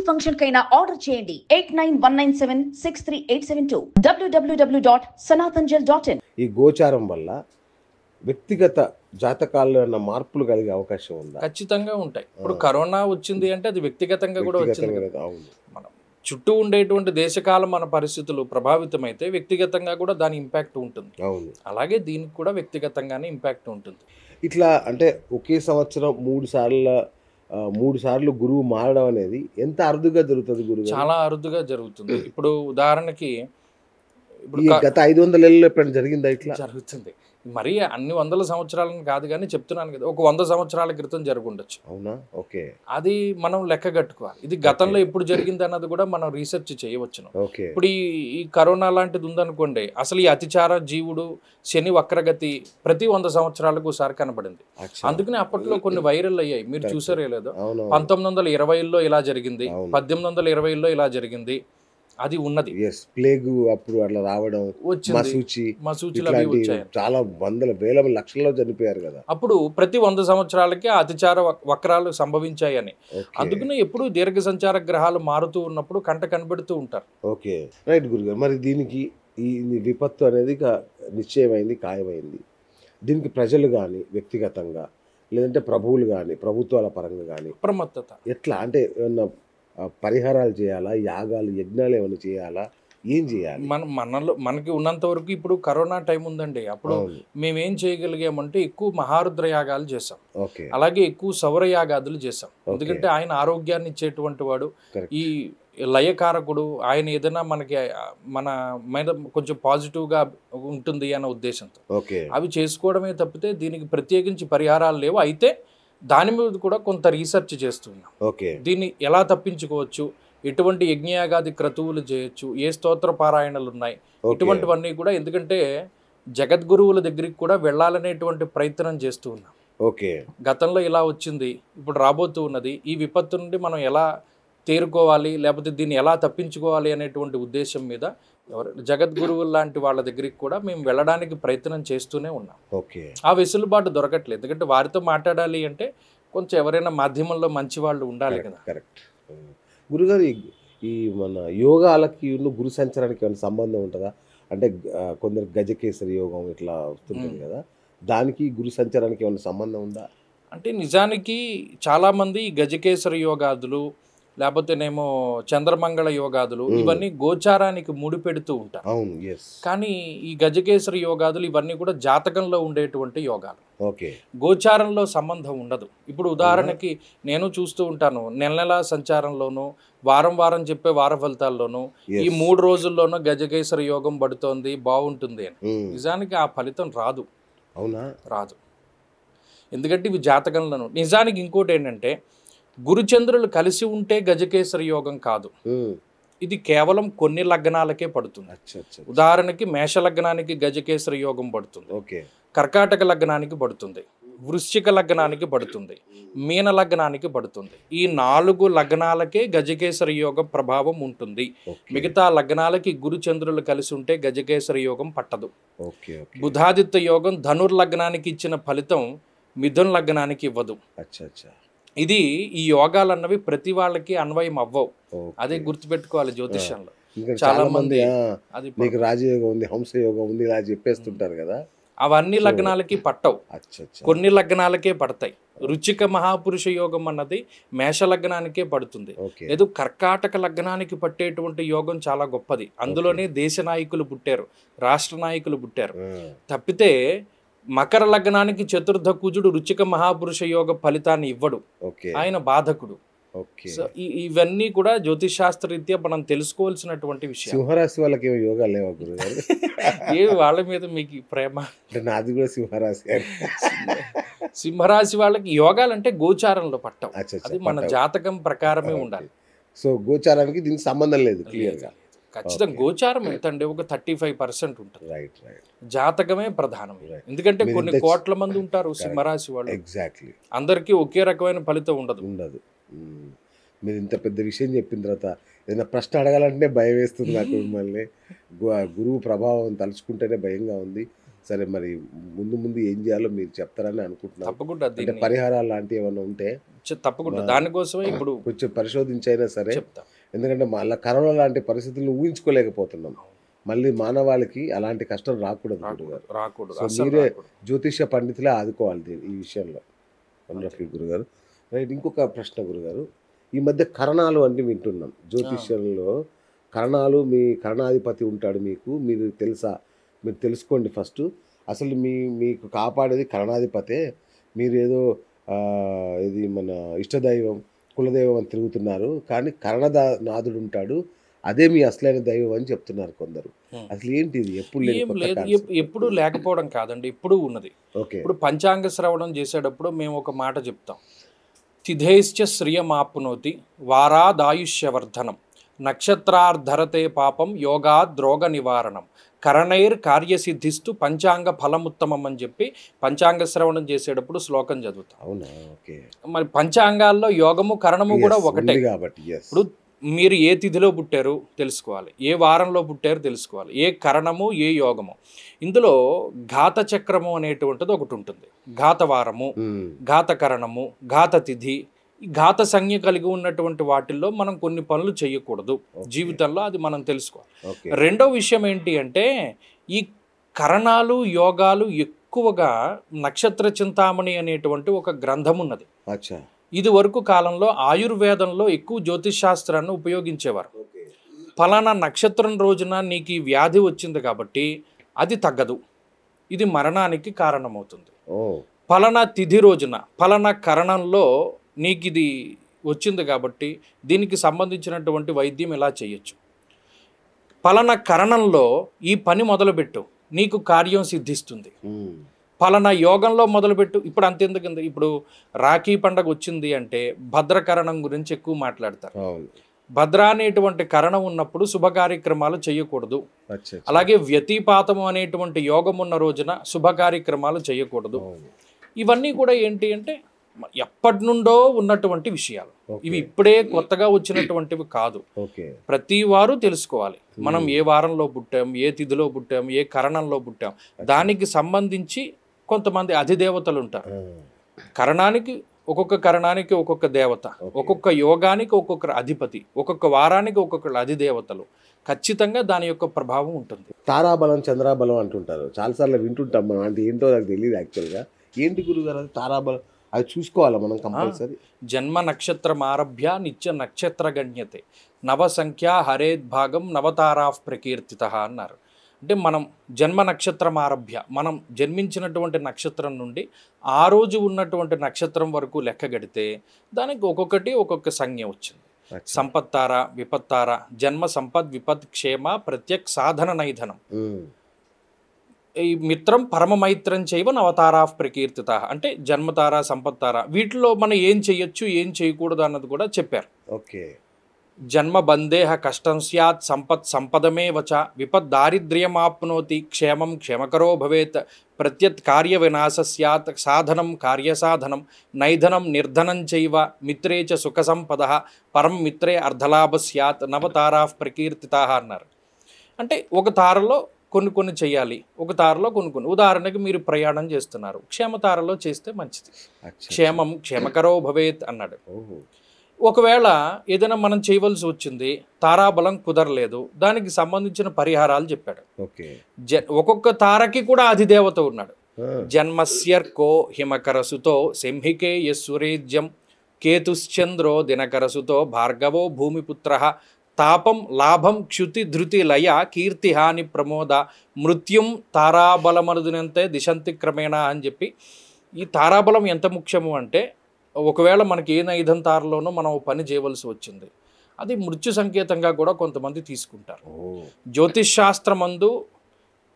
Function కైనా order చేయండి 8919763872 www.sanatanjal.in. ఈ గోచారం వల్ల వ్యక్తిగత జాతకాల్లో ఉన్న మార్పులు కలిగే అవకాశం ఉందా? ఖచ్చితంగా ఉంటాయి. ఇప్పుడు కరోనా వచ్చింది అంటే అది వ్యక్తిగతంగా కూడా వచ్చింది. అవును. మనం చుట్టూ ఉండేటువంటి దేశకాల మన పరిస్థితులు ప్రభావితమైతే వ్యక్తిగతంగా కూడా దాని ఇంపాక్ట్ ఉంటుంది. అవును. అలాగే దీనికి కూడా వ్యక్తిగతంగానే ఇంపాక్ట్ ఉంటుంది. ఇట్లా అంటే ఒకే సంవత్సరం మూడు సార్లు గురువు మారడం అనేది ఎంత అరుదుగా జరుగుతుంది గురువు? చాలా అరుదుగా జరుగుతుంది. ఇప్పుడు ఉదాహరణకి ఇప్పుడు గత 500 ఏళ్ళలో ఎప్పుడైనా జరిగిందా ఇట్లా? జరుగుతుంది. మరీ అన్ని 100 సంవత్సరాలను కాదు కానీ చెప్తున్నాను కదా, ఒక 100 సంవత్సరాల క్రితం జరుగుండొచ్చు. అవునా? ఓకే. అది మనం లెక్క కట్టుకోవాలి. ఇది గతంలో ఎప్పుడు జరిగింది అన్నది కూడా మనం రీసెర్చ్ చేయవచ్చును. ఓకే. ఇప్పుడు ఈ కరోనా లాంటిది ఉందనుకోండి, అసలు ఈ అతిచార జీవుడు శని వక్రగతి ప్రతి 100 సంవత్సరాలకు ఒకసారి కనబడింది. అందుకని అప్పట్లో కొన్ని వైరల్ అయ్యాయి, మీరు చూసారే లేదో. 1920లో ఇలా జరిగింది, 1820లో ఇలా జరిగింది, అది ఉన్నది. ప్లేగ్ అప్పుడు అట్లా రావడం, చాలా వందల వేల లక్షల్లో చనిపోయారు కదా. అప్పుడు ప్రతి 100 సంవత్సరాలకి అతిచార వక్రాలు సంభవించాయని. అందుకని ఎప్పుడు దీర్ఘ సంచార గ్రహాలు మారుతూ ఉన్నప్పుడు కంట కనబడుతూ ఉంటారు. ఓకే, రైట్ గురుగారు. మరి దీనికి ఈ విపత్తు అనేది నిశ్చయమైంది, ఖాయమైంది. దీనికి ప్రజలు కానీ వ్యక్తిగతంగా, లేదంటే ప్రభువులు కానీ ప్రభుత్వాల పరంగా కానీ ప్రమత్తత ఎట్లా అంటే ఏమన్నా పరిహారాలు చేయాలా, యాగాలు యజ్ఞాలు ఏమైనా చేయాలా, ఏం చేయాలి? మనకి ఉన్నంత వరకు ఇప్పుడు కరోనా టైం ఉందండి. అప్పుడు మేమేం చేయగలిగామంటే ఎక్కువ మహారుద్ర యాగాలు చేసాం, అలాగే ఎక్కువ సౌర యాగాదులు చేసాం. ఎందుకంటే ఆయన ఆరోగ్యాన్ని ఇచ్చేటువంటి వాడు, ఈ లయకారకుడు. ఆయన ఏదైనా మన మీద కొంచెం పాజిటివ్గా ఉంటుంది అన్న ఉద్దేశంతో అవి చేసుకోవడమే తప్పితే దీనికి ప్రత్యేకించి పరిహారాలు లేవు. అయితే దాని మీద కూడా కొంత రీసెర్చ్ చేస్తున్నాం. దీన్ని ఎలా తప్పించుకోవచ్చు, ఎటువంటి యజ్ఞయాగాది క్రతువులు చేయొచ్చు, ఏ స్తోత్ర పారాయణలు ఉన్నాయి, ఇటువంటివన్నీ కూడా. ఎందుకంటే జగద్గురువుల దగ్గరికి కూడా వెళ్ళాలనేటువంటి ప్రయత్నం చేస్తూ ఉన్నాం. గతంలో ఇలా వచ్చింది, ఇప్పుడు రాబోతూ ఉన్నది. ఈ విపత్తు నుండి మనం ఎలా తేరుకోవాలి, లేకపోతే దీన్ని ఎలా తప్పించుకోవాలి అనేటువంటి ఉద్దేశం మీద జగద్గురువుల లాంటి వాళ్ళ దగ్గరికి కూడా మేము వెళ్ళడానికి ప్రయత్నం చేస్తూనే ఉన్నాం. ఆ వెసులుబాటు దొరకట్లేదు. ఎందుకంటే వారితో మాట్లాడాలి అంటే కొంచెం ఎవరైనా మాధ్యమంలో మంచి వాళ్ళు ఉండాలి కదా. కరెక్ట్. గురుగారు, ఈ మన యోగాలకి గురు సంచారానికి ఏమైనా సంబంధం ఉంటుందా? అంటే కొందరు గజకేసరి యోగం ఇట్లా వస్తుంటుంది కదా, దానికి గురు సంచారానికి ఏమైనా సంబంధం ఉందా? అంటే నిజానికి చాలామంది గజకేసరి యోగాదులు, లేకపోతేనేమో చంద్రమంగళ యోగాదులు, ఇవన్నీ గోచారానికి ముడిపెడుతూ ఉంటారు. కానీ ఈ గజకేసరి యోగాదులు ఇవన్నీ కూడా జాతకంలో ఉండేటువంటి యోగాలు, గోచారంలో సంబంధం ఉండదు. ఇప్పుడు ఉదాహరణకి నేను చూస్తూ ఉంటాను, నెల సంచారంలోనూ వారం వారం చెప్పే వార ఫలితాల్లోనూ ఈ 3 రోజుల్లోనూ గజకేసరి యోగం పడుతోంది, బాగుంటుంది అని. నిజానికి ఆ ఫలితం రాదు. రాదు. ఎందుకంటే ఇవి జాతకంలోనూ. నిజానికి ఇంకోటి ఏంటంటే, గురుచంద్రులు కలిసి ఉంటే గజకేసరి యోగం కాదు, ఇది కేవలం కొన్ని లగ్నాలకే పడుతుంది. ఉదాహరణకి మేష లగ్నానికి గజకేసరి యోగం పడుతుంది, కర్కాటక లగ్నానికి పడుతుంది, వృశ్చిక లగ్నానికి పడుతుంది, మీన లగ్నానికి పడుతుంది. ఈ 4 లగ్నాలకే గజకేసరి యోగం ప్రభావం ఉంటుంది. మిగతా లగ్నాలకి గురుచంద్రులు కలిసి ఉంటే గజకేసరి యోగం పట్టదు. బుధాదిత్య యోగం ధనుర్ లగ్నానికి ఇచ్చిన ఫలితం మిథున్ లగ్నానికి ఇవ్వదు. ఇది ఈ యోగాలు అన్నవి ప్రతి వాళ్ళకి అన్వయం అవ్వవు. అదే గుర్తుపెట్టుకోవాలి జ్యోతిష్యంలో. చాలా మంది రాజయోగం ఉంది, హంసయోగం ఉంది ఇలా చెప్పేస్తుంటారు కదా, అవన్నీ లగ్నాలకి పట్టవు, కొన్ని లగ్నాలకే పడతాయి. రుచిక మహాపురుష యోగం అన్నది మేష లగ్నానికే పడుతుంది. లేదు, కర్కాటక లగ్నానికి పట్టేటువంటి యోగం చాలా గొప్పది. అందులోనే దేశ నాయకులు పుట్టారు, రాష్ట్ర నాయకులు పుట్టారు. తప్పితే మకర లగ్నానికి చతుర్థ కుజుడు రుచిక మహాపురుష యోగ ఫలితాన్ని ఇవ్వడు, ఆయన బాధకుడు. ఇవన్నీ కూడా జ్యోతిష్ శాస్త్ర రీత్యా మనం తెలుసుకోవాల్సినటువంటి విషయం. సింహరాశి వాళ్ళకి యోగాలు లేవా గురుగారు? ఏ వాళ్ళ మీద మీకు ప్రేమ? నాది కూడా సింహరాశి. సింహరాశి వాళ్ళకి యోగాలు అంటే గోచారంలో పట్టం, అది మన జాతకం ప్రకారమే ఉండాలి. సో గోచారానికి దీనికి సంబంధం లేదు క్లియర్గా. ఖచ్చితంగా గోచారం ఎంత అండి, ఒక 35% ఉంటుంది. జాతకమే ప్రధానం. ఎందుకంటే కొన్ని కోట్ల మంది ఉంటారు సింహరాశి వాళ్ళు, అందరికీ ఒకే రకమైన ఫలితం ఉండదు. మీరు ఇంత పెద్ద విషయం చెప్పిన తర్వాత ఏదైనా ప్రశ్న అడగాలంటే భయం వేస్తుంది నాకు. మిమ్మల్ని గురువు ప్రభావం తలుచుకుంటేనే భయంగా ఉంది. సరే మరి ముందు ముందు ఏం చేయాలో మీరు చెప్తారని అనుకుంటున్నాను. తప్పకుండా అంటే పరిహారాలు లాంటివి ఏమైనా ఉంటే తప్పకుండా దానికోసమే ఇప్పుడు కొంచెం పరిశోధించైనా సరే, చెప్తా. ఎందుకంటే మళ్ళీ కరోనా లాంటి పరిస్థితులను ఊహించుకోలేకపోతున్నాం. మళ్ళీ మానవాళికి అలాంటి కష్టం రాకూడదు గురుగారు. సో మీరే జ్యోతిష పండితులే ఆదుకోవాలి ఈ విషయంలో. వండర్ఫుల్ గురుగారు. రైట్, ఇంకొక ప్రశ్న గురుగారు. ఈ మధ్య కరణాలు అన్నీ వింటున్నాం జ్యోతిష్యంలో. కరణాలు, మీ కరణాధిపతి ఉంటాడు మీకు, మీరు తెలుసా? మీరు తెలుసుకోండి ఫస్ట్. అసలు మీకు కాపాడేది కరణాధిపతే. మీరు ఏదో ఇది మన ఇష్టదైవం, కులదైవం అని తిరుగుతున్నారు, కానీ కరణనాథుడు ఉంటాడు, అదే మీ అసలైన దైవం అని చెప్తున్నారు కొందరు. అసలు ఏంటి ఇది? ఎప్పుడు లేకపోవడం కాదండి, ఎప్పుడు ఉన్నది. ఇప్పుడు పంచాంగ శ్రవణం చేసేటప్పుడు మేము ఒక మాట చెప్తాం. తిథేశ్చ శ్రియమాప్నోతి వారాదాయుష్యవర్ధనం నక్షత్రార్ధరతే పాపం యోగాద్రోగ నివారణం కరణైర్ కార్యసిద్ధిస్తూ పంచాంగ ఫలముత్తమం అని చెప్పి పంచాంగ శ్రవణం చేసేటప్పుడు శ్లోకం చదువుతాం. అవునా? ఓకే. మరి పంచాంగాల్లో యోగము కరణము కూడా ఒకటే కాబట్టి ఇప్పుడు మీరు ఏ తిథిలో పుట్టారు తెలుసుకోవాలి, ఏ వారంలో పుట్టారు తెలుసుకోవాలి, ఏ కరణము ఏ యోగము. ఇందులో ఘాత చక్రము అనేటువంటిది ఒకటి ఉంటుంది. ఘాత వారము, ఘాత కరణము, ఘాత తిథి, ఘాత సంజ్ఞ కలిగి ఉన్నటువంటి వాటిల్లో మనం కొన్ని పనులు చేయకూడదు జీవితంలో, అది మనం తెలుసుకోవాలి. రెండో విషయం ఏంటి అంటే ఈ కరణాలు యోగాలు ఎక్కువగా నక్షత్ర చింతామణి అనేటువంటి ఒక గ్రంథం ఉన్నది. ఇది వరకు కాలంలో ఆయుర్వేదంలో ఎక్కువ జ్యోతిష్ శాస్త్రాన్ని ఉపయోగించేవారు. ఫలానా నక్షత్రం రోజున నీకు ఈ వ్యాధి వచ్చింది కాబట్టి అది తగ్గదు, ఇది మరణానికి కారణమవుతుంది. ఫలానా తిథి రోజున ఫలానా కరణంలో నీకు ఇది వచ్చింది కాబట్టి దీనికి సంబంధించినటువంటి వైద్యం ఇలా చేయొచ్చు. ఫలానా కరణంలో ఈ పని మొదలుపెట్టు, నీకు కార్యం సిద్ధిస్తుంది. ఫలానా యోగంలో మొదలుపెట్టు. ఇప్పుడు అంతెందుకు, ఇప్పుడు రాఖీ పండగ వచ్చింది అంటే భద్రకరణం గురించి ఎక్కువ మాట్లాడతారు. భద్ర అనేటువంటి కరణం ఉన్నప్పుడు శుభ కార్యక్రమాలు చేయకూడదు. అలాగే వ్యతిపాతము అనేటువంటి యోగం ఉన్న రోజున శుభ కార్యక్రమాలు చేయకూడదు. ఇవన్నీ కూడా ఏంటి అంటే ఎప్పటి నుండో ఉన్నటువంటి విషయాలు, ఇవి ఇప్పుడే కొత్తగా వచ్చినటువంటివి కాదు. ప్రతి వారు తెలుసుకోవాలి మనం ఏ వారంలో పుట్టాం, ఏ తిథిలో పుట్టాం, ఏ కరణంలో పుట్టాం. దానికి సంబంధించి కొంతమంది అధిదేవతలు ఉంటారు. కరణానికి ఒక్కొక్క దేవత, ఒక్కొక్క యోగానికి ఒక్కొక్కరు అధిపతి, ఒక్కొక్క వారానికి ఒక్కొక్కరు అధిదేవతలు. ఖచ్చితంగా దాని యొక్క ప్రభావం ఉంటుంది. తారాబలం, చంద్రాబలం అంటుంటారు, చాలాసార్లు వింటుంటాం మనం. అంటే ఏంటో నాకు తెలియదు యాక్చువల్గా. ఏంటి గురుగారు అది తారాబలం? అది చూసుకోవాలా మనం కంపల్సరీ? జన్మ నక్షత్రం ఆరభ్య నిత్య నక్షత్ర గణ్యతే నవ సంఖ్య హరేద్భాగం నవతారా ప్రకీర్తిత అన్నారు. అంటే మనం జన్మ నక్షత్రం ఆరభ్య, మనం జన్మించినటువంటి నక్షత్రం నుండి ఆ రోజు ఉన్నటువంటి నక్షత్రం వరకు లెక్క గడితే దానికి ఒక్కొక్కటి ఒక్కొక్క సంజ్ఞ వచ్చింది. సంపత్తార, విపత్తార, జన్మ సంపద్ విపత్ క్షేమ ప్రత్యక్ సాధన నైధనం, ఈ మిత్రం పరమమైత్రం చేయవ నవతారా ప్రకీర్తిత. అంటే జన్మతార, సంపత్తార, వీటిలో మనం ఏం చేయొచ్చు ఏం చేయకూడదు అన్నది కూడా చెప్పారు. జన్మ బందేహ కష్టం స్యాత్ సంపత్ సంపదమే వచ విపత్ దారిద్ర్యమాప్నోతి క్షేమం క్షేమకరో భవేత్ ప్రత్యత్ కార్య వినాశ స్యాత్ సాధనం కార్యసాధనం నైధనం నిర్ధనం చైవ మిత్రే చ సుఖ సంపద పరం మిత్రే అర్ధలాభ స్యాత్ నవతారా ప్రకీర్తితా అన్నారు. అంటే ఒక తారలో కొన్ని చేయాలి, ఒక తారలో కొన్ని. ఉదాహరణకి మీరు ప్రయాణం చేస్తున్నారు, క్షేమతారలో చేస్తే మంచిది, క్షేమం క్షేమకరో భవేత్ అన్నాడు. ఒకవేళ ఏదైనా మనం చేయవలసి వచ్చింది, తారాబలం కుదరలేదు, దానికి సంబంధించిన పరిహారాలు చెప్పాడు. ఒక్కొక్క తారకి కూడా అధిదేవత ఉన్నాడు. జన్మస్యర్కో హిమకరసుతో సింహికే యస్సురేజ్యం కేతుశ్చంద్రో దినకరసుతో భార్గవో భూమిపుత్ర తాపం లాభం క్షుతి ధృతి లయ కీర్తి హాని ప్రమోద మృత్యుం తారాబలమరుదునంతే దిశంతి క్రమేణ అని చెప్పి, ఈ తారాబలం ఎంత ముఖ్యము అంటే ఒకవేళ మనకి ఏ నైధం తారలోనో మనం పని చేయవలసి వచ్చింది, అది మృత్యు సంకేతంగా కూడా కొంతమంది తీసుకుంటారు. జ్యోతిష్ శాస్త్రమందు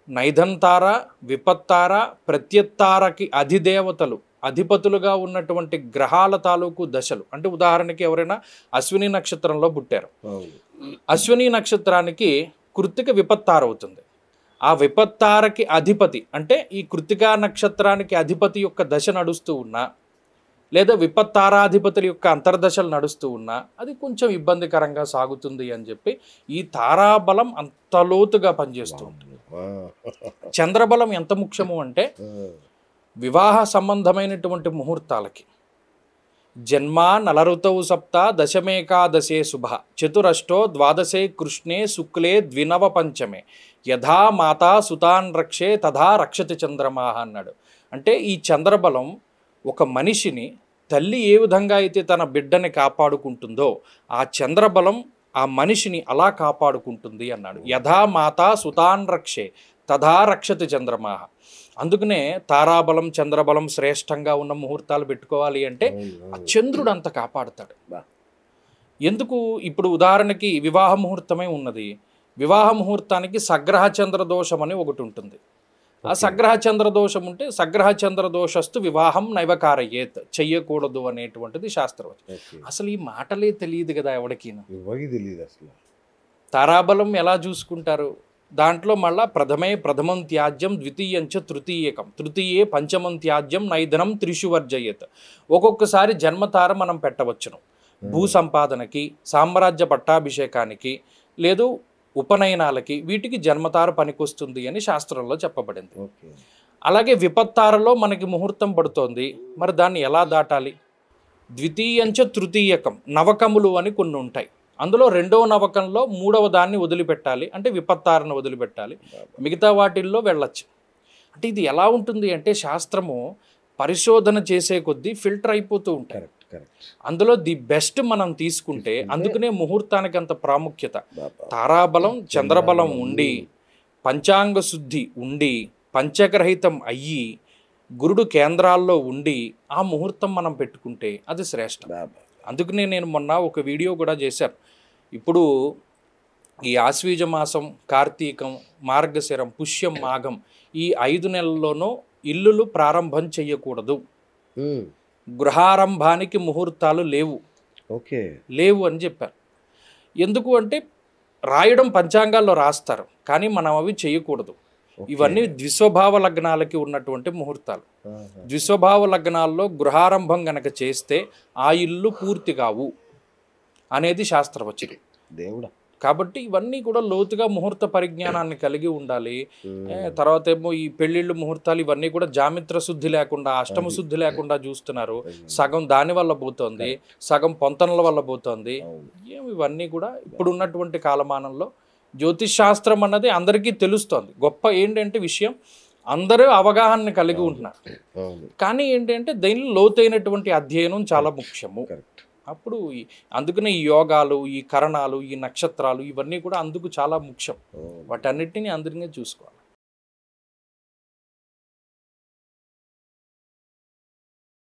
నైధం తార, విపత్తార, ప్రత్యత్తారకి అధిదేవతలు, అధిపతులుగా ఉన్నటువంటి గ్రహాల తాలూకు దశలు. అంటే ఉదాహరణకి ఎవరైనా అశ్విని నక్షత్రంలో పుట్టారు, అశ్విని నక్షత్రానికి కృత్తిక విపత్తార అవుతుంది. ఆ విపత్తారకి అధిపతి అంటే ఈ కృత్తికా నక్షత్రానికి అధిపతి యొక్క దశ నడుస్తూ ఉన్నా, లేదా విపత్తారాధిపతుల యొక్క అంతర్దశలు నడుస్తూ ఉన్నా అది కొంచెం ఇబ్బందికరంగా సాగుతుంది అని చెప్పి ఈ తారాబలం అంత లోతుగా పనిచేస్తూ ఉంటుంది. చంద్రబలం ఎంత ముఖ్యము అంటే వివాహ సంబంధమైనటువంటి ముహూర్తాలకి జన్మ నలరుతౌ సప్త దశమేకాదశే శుభ చతురష్టో ద్వాదశే కృష్ణే శుక్లే ద్వినవ పంచమే యథా మాతా సుతాన్ రక్షే తథా రక్షతి చంద్రమాహ అన్నాడు. అంటే ఈ చంద్రబలం ఒక మనిషిని తల్లి ఏ విధంగా అయితే తన బిడ్డని కాపాడుకుంటుందో ఆ చంద్రబలం ఆ మనిషిని అలా కాపాడుకుంటుంది అన్నాడు. యథా మాతా సుతాన్ రక్షే తథా రక్షతి చంద్రమాహ. అందుకనే తారాబలం చంద్రబలం శ్రేష్టంగా ఉన్న ముహూర్తాలు పెట్టుకోవాలి అంటే ఆ చంద్రుడు అంత కాపాడుతాడు. ఎందుకు ఇప్పుడు ఉదాహరణకి వివాహ ముహూర్తమే ఉన్నది. వివాహ ముహూర్తానికి సగ్రహ చంద్రదోషం అని ఒకటి ఉంటుంది. ఆ సగ్రహ చంద్రదోషం ఉంటే సగ్రహ చంద్రదోషస్తు వివాహం నైవకారయేత్, చెయ్యకూడదు అనేటువంటిది శాస్త్రవచనం. అసలు ఈ మాటలే తెలియదు కదా ఎవరికి. అసలు తారాబలం ఎలా చూసుకుంటారు? దాంట్లో మళ్ళా ప్రథమం త్యాజ్యం ద్వితీయంచ తృతీయకం తృతీయే పంచమం త్యాజ్యం నైధనం త్రిషు వర్జయేత్. ఒక్కొక్కసారి జన్మతార మనం పెట్టవచ్చును. భూ సంపాదనకి, సామ్రాజ్య పట్టాభిషేకానికి, లేదు ఉపనయనాలకి, వీటికి జన్మతార పనికొస్తుంది అని శాస్త్రంలో చెప్పబడింది. అలాగే విపత్తారలో మనకి ముహూర్తం పడుతోంది, మరి దాన్ని ఎలా దాటాలి? ద్వితీయంచ తృతీయకం నవకములు అని కొన్ని ఉంటాయి. అందులో రెండవ నవకంలో మూడవ దాన్ని వదిలిపెట్టాలి, అంటే విపత్తారను వదిలిపెట్టాలి. మిగతా వాటిల్లో వెళ్ళచ్చు. అంటే ఇది ఎలా ఉంటుంది అంటే శాస్త్రము పరిశోధన చేసే కొద్దీ ఫిల్టర్ అయిపోతూ ఉంటాయి. అందులో ది బెస్ట్ మనం తీసుకుంటే, అందుకనే ముహూర్తానికి అంత ప్రాముఖ్యత. తారాబలం చంద్రబలం ఉండి, పంచాంగ శుద్ధి ఉండి, పంచగ్రహితం అయ్యి, గురుడు కేంద్రాల్లో ఉండి ఆ ముహూర్తం మనం పెట్టుకుంటే అది శ్రేష్టం. అందుకనే నేను మొన్న ఒక వీడియో కూడా చేశాను. ఇప్పుడు ఈ ఆశ్వీజ మాసం, కార్తీకం, మార్గశిరం, పుష్యం, మాఘం ఈ 5 నెలల్లోనూ ఇల్లులు ప్రారంభం చెయ్యకూడదు. గృహారంభానికి ముహూర్తాలు లేవు అని చెప్పారు. ఎందుకు అంటే రాయడం పంచాంగాల్లో రాస్తారు, కానీ మనం అవి చేయకూడదు. ఇవన్నీ ద్విస్వభావ లగ్నాలకి ఉన్నటువంటి ముహూర్తాలు. ద్విస్వభావ లగ్నాల్లో గృహారంభం గనక చేస్తే ఆ ఇల్లు పూర్తి కావు అనేది శాస్త్రవచనం. దేవుడా. కాబట్టి ఇవన్నీ కూడా లోతుగా ముహూర్త పరిజ్ఞానాన్ని కలిగి ఉండాలి. తర్వాత ఏమో ఈ పెళ్ళిళ్ళు ముహూర్తాలు ఇవన్నీ కూడా జామిత్ర శుద్ధి లేకుండా, అష్టమ శుద్ధి లేకుండా చూస్తున్నారు. సగం దాని వల్ల పోతుంది, సగం పొంతనల వల్ల పోతుంది. ఇవన్నీ కూడా ఇప్పుడు ఉన్నటువంటి కాలమానంలో జ్యోతిష్ శాస్త్రం అన్నది అందరికీ తెలుస్తోంది. గొప్ప ఏంటంటే విషయం, అందరూ అవగాహన కలిగి ఉంటున్నారు. కానీ ఏంటంటే దీనిలో లోతైనటువంటి అధ్యయనం చాలా ముఖ్యము. అప్పుడు అందుకనే ఈ యోగాలు, ఈ కరణాలు, ఈ నక్షత్రాలు ఇవన్నీ కూడా అందుకు చాలా ముఖ్యం. వాటన్నిటిని అందరినీ చూసుకోవాలి.